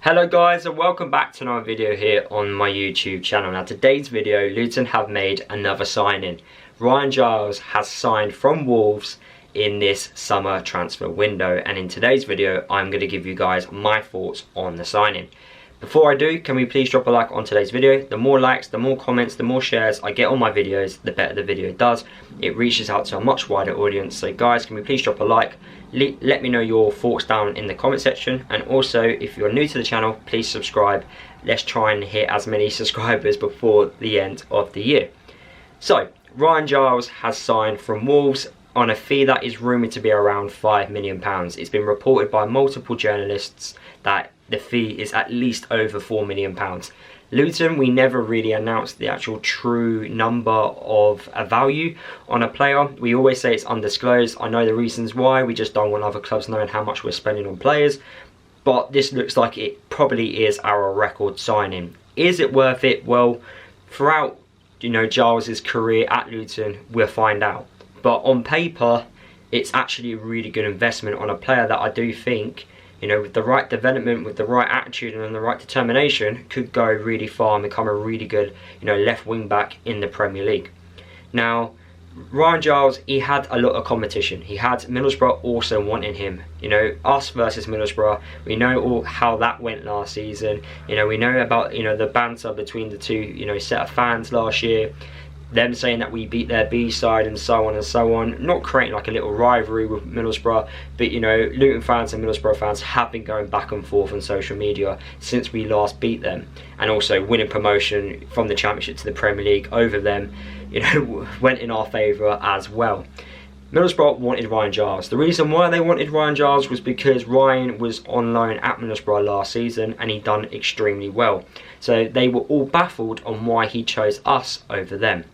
Hello guys, and welcome back to another video here on my YouTube channel. Now today's video, Luton have made another signing. Ryan Giles has signed from Wolves in this summer transfer window, and in today's video I'm going to give you guys my thoughts on the signing. Before I do, can we please drop a like on today's video? The more likes, the more comments, the more shares I get on my videos, the better the video does. It reaches out to a much wider audience. So guys, can we please drop a like? Let me know your thoughts down in the comment section, and also if you're new to the channel, please subscribe. Let's try and hit as many subscribers before the end of the year. So Ryan Giles has signed from Wolves on a fee that is rumoured to be around £5 million. It's been reported by multiple journalists that the fee is at least over £4 million. Luton, we never really announced the actual true number of a value on a player. We always say it's undisclosed. I know the reasons why. We just don't want other clubs knowing how much we're spending on players. But this looks like it probably is our record signing. Is it worth it? Well, throughout Giles's career at Luton, we'll find out. But on paper, it's actually a really good investment on a player that I do think, with the right development, with the right attitude and the right determination, could go really far and become a really good, left wing back in the Premier League. Now, Ryan Giles, he had a lot of competition. He had Middlesbrough also wanting him. Us versus Middlesbrough. We know how that went last season. We know about the banter between the two set of fans last year. Them saying that we beat their B side and so on and so on. Not creating like a little rivalry with Middlesbrough, but Luton fans and Middlesbrough fans have been going back and forth on social media since we last beat them, and also winning promotion from the Championship to the Premier League over them, went in our favour as well. Middlesbrough wanted Ryan Giles. The reason why they wanted Ryan Giles was because Ryan was on loan at Middlesbrough last season and he'd done extremely well. So they were all baffled on why he chose us over them.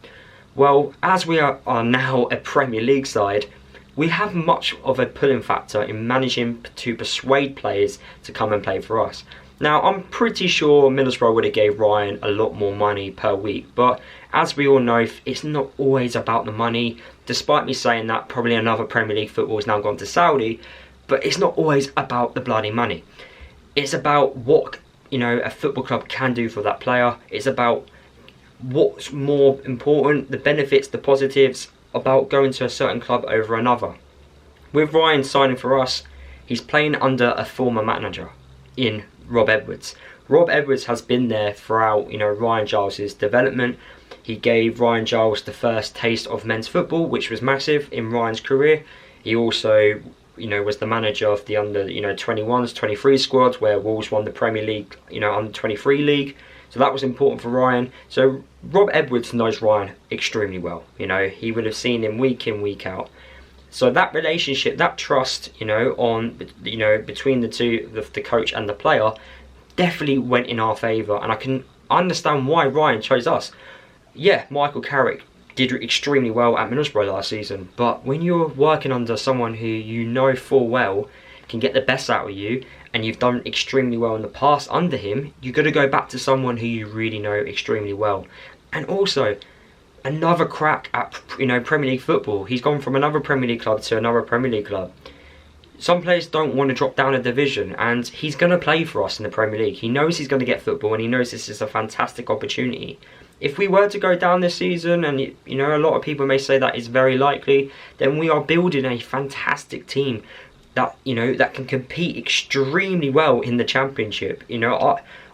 Well, as we are now a Premier League side, we have much of a pulling factor in managing to persuade players to come and play for us. Now, I'm pretty sure Middlesbrough would have gave Ryan a lot more money per week, but as we all know, it's not always about the money. Despite me saying that, probably another Premier League football has now gone to Saudi, but it's not always about the bloody money. It's about what a football club can do for that player. It's about what's more important, the benefits, the positives about going to a certain club over another. With Ryan signing for us, he's playing under a former manager in Rob Edwards. Rob Edwards has been there throughout Ryan Giles' development. He gave Ryan Giles the first taste of men's football, which was massive in Ryan's career. He also was the manager of the under 21s, 23 squads, where Wolves won the Premier League under 23 league. So that was important for Ryan. So Rob Edwards knows Ryan extremely well. He would have seen him week in, week out. So that relationship, that trust, between the two, the coach and the player, definitely went in our favour. And I can understand why Ryan chose us. Yeah, Michael Carrick did extremely well at Middlesbrough last season. But when you're working under someone who full well can get the best out of you, and you've done extremely well in the past under him, you've got to go back to someone who you really know extremely well. And also, another crack at Premier League football. He's gone from another Premier League club to another Premier League club. Some players don't want to drop down a division, and he's going to play for us in the Premier League. He knows he's going to get football, and he knows this is a fantastic opportunity. If we were to go down this season, and a lot of people may say that is very likely, then we are building a fantastic team that that can compete extremely well in the Championship.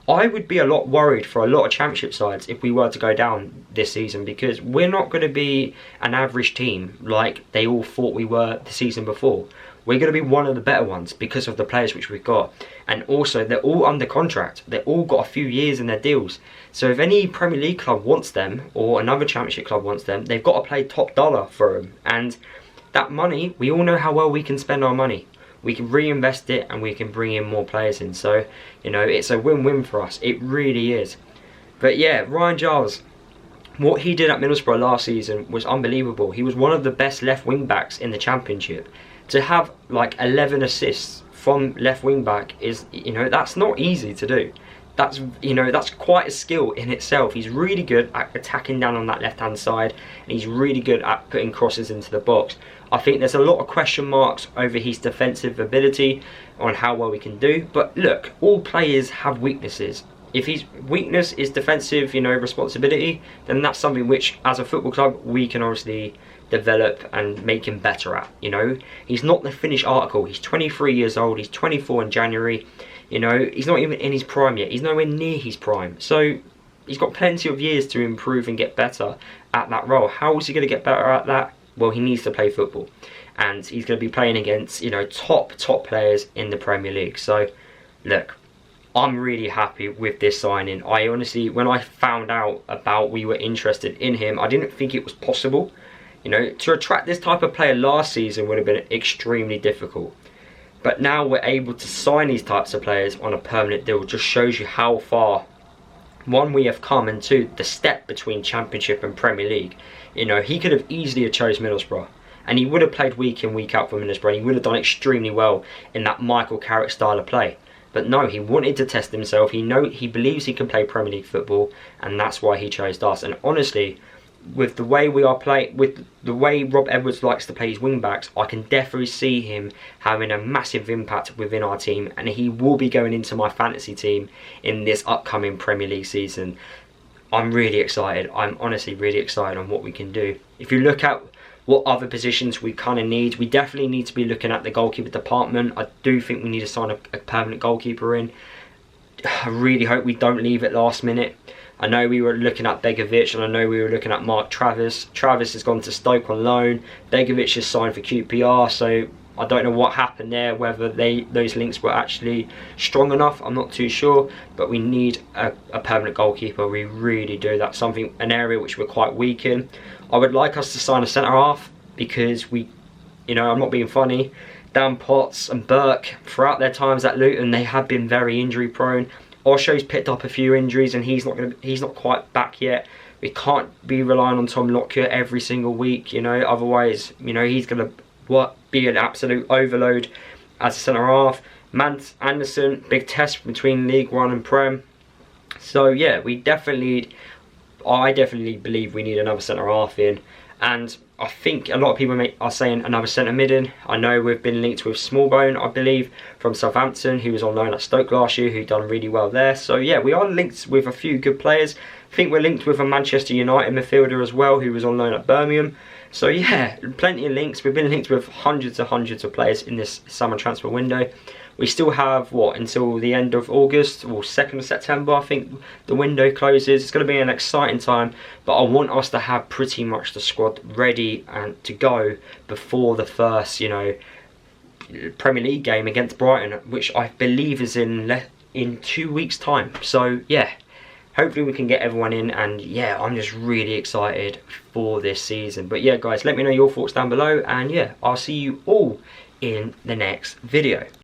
I would be a lot worried for a lot of Championship sides if we were to go down this season, because we're not going to be an average team like they all thought we were the season before. We're going to be one of the better ones because of the players which we've got, and also they're all under contract. They've all got a few years in their deals. So if any Premier League club wants them, or another Championship club wants them, they've got to pay top dollar for them. And that money, we all know how well we can spend our money. We can reinvest it and we can bring in more players in. So, it's a win-win for us. It really is. But yeah, Ryan Giles, what he did at Middlesbrough last season was unbelievable. He was one of the best left wing-backs in the Championship. To have like 11 assists from left wing-back is, that's not easy to do. that's, you know, that's quite a skill in itself. He's really good at attacking down on that left hand side, and he's really good at putting crosses into the box. I think there's a lot of question marks over his defensive ability on how well he can do, but look, all players have weaknesses. If his weakness is defensive, you know, responsibility, then that's something which, as a football club, we can obviously develop and make him better at. You know, he's not the finished article. He's 23 years old. He's 24 in January. You know, he's not even in his prime yet. He's nowhere near his prime. So he's got plenty of years to improve and get better at that role. How is he going to get better at that? Well, he needs to play football, and he's going to be playing against, you know, top players in the Premier League. So look, I'm really happy with this signing. I honestly, when I found out about we were interested in him, I didn't think it was possible. You know, to attract this type of player last season would have been extremely difficult. But now we're able to sign these types of players on a permanent deal. Just shows you how far, one, we have come, and two, the step between Championship and Premier League. You know, he could have easily chose Middlesbrough, and he would have played week in, week out for Middlesbrough. He would have done extremely well in that Michael Carrick style of play. But no, he wanted to test himself. He believes he can play Premier League football, and that's why he chose us. And honestly, with the way we are playing, with the way Rob Edwards likes to play his wing backs, I can definitely see him having a massive impact within our team, and he will be going into my fantasy team in this upcoming Premier League season. I'm really excited. I'm honestly really excited on what we can do. If you look at what other positions we kind of need, we definitely need to be looking at the goalkeeper department. I do think we need to sign a permanent goalkeeper in. I really hope we don't leave it last minute. I know we were looking at Begovic, and I know we were looking at Mark Travis. Travis has gone to Stoke on loan. Begovic has signed for QPR, so I don't know what happened there, whether those links were actually strong enough. I'm not too sure, but we need a permanent goalkeeper. We really do. That's something, an area which we're quite weak in. I would like us to sign a centre-half, because we, you know, I'm not being funny, Dan Potts and Burke, throughout their times at Luton, they have been very injury prone. Osho's picked up a few injuries, and he's not quite back yet. We can't be relying on Tom Lockyer every single week, you know, otherwise, you know, he's going to be an absolute overload as a centre-half. Mance Anderson, big test between League One and Prem. So yeah, I definitely believe we need another centre-half in. And I think a lot of people are saying another centre mid in. I know we've been linked with Smallbone, I believe, from Southampton, who was on loan at Stoke last year, who done really well there. So yeah, we are linked with a few good players. I think we're linked with a Manchester United midfielder as well, who was on loan at Birmingham. So yeah, plenty of links. We've been linked with hundreds of players in this summer transfer window. We still have, what, until the end of August, or 2nd of September, I think the window closes. It's going to be an exciting time, but I want us to have pretty much the squad ready and to go before the first, you know, Premier League game against Brighton, which I believe is in 2 weeks' time. So yeah, hopefully we can get everyone in, and yeah, I'm just really excited for this season. But yeah, guys, let me know your thoughts down below, and yeah, I'll see you all in the next video.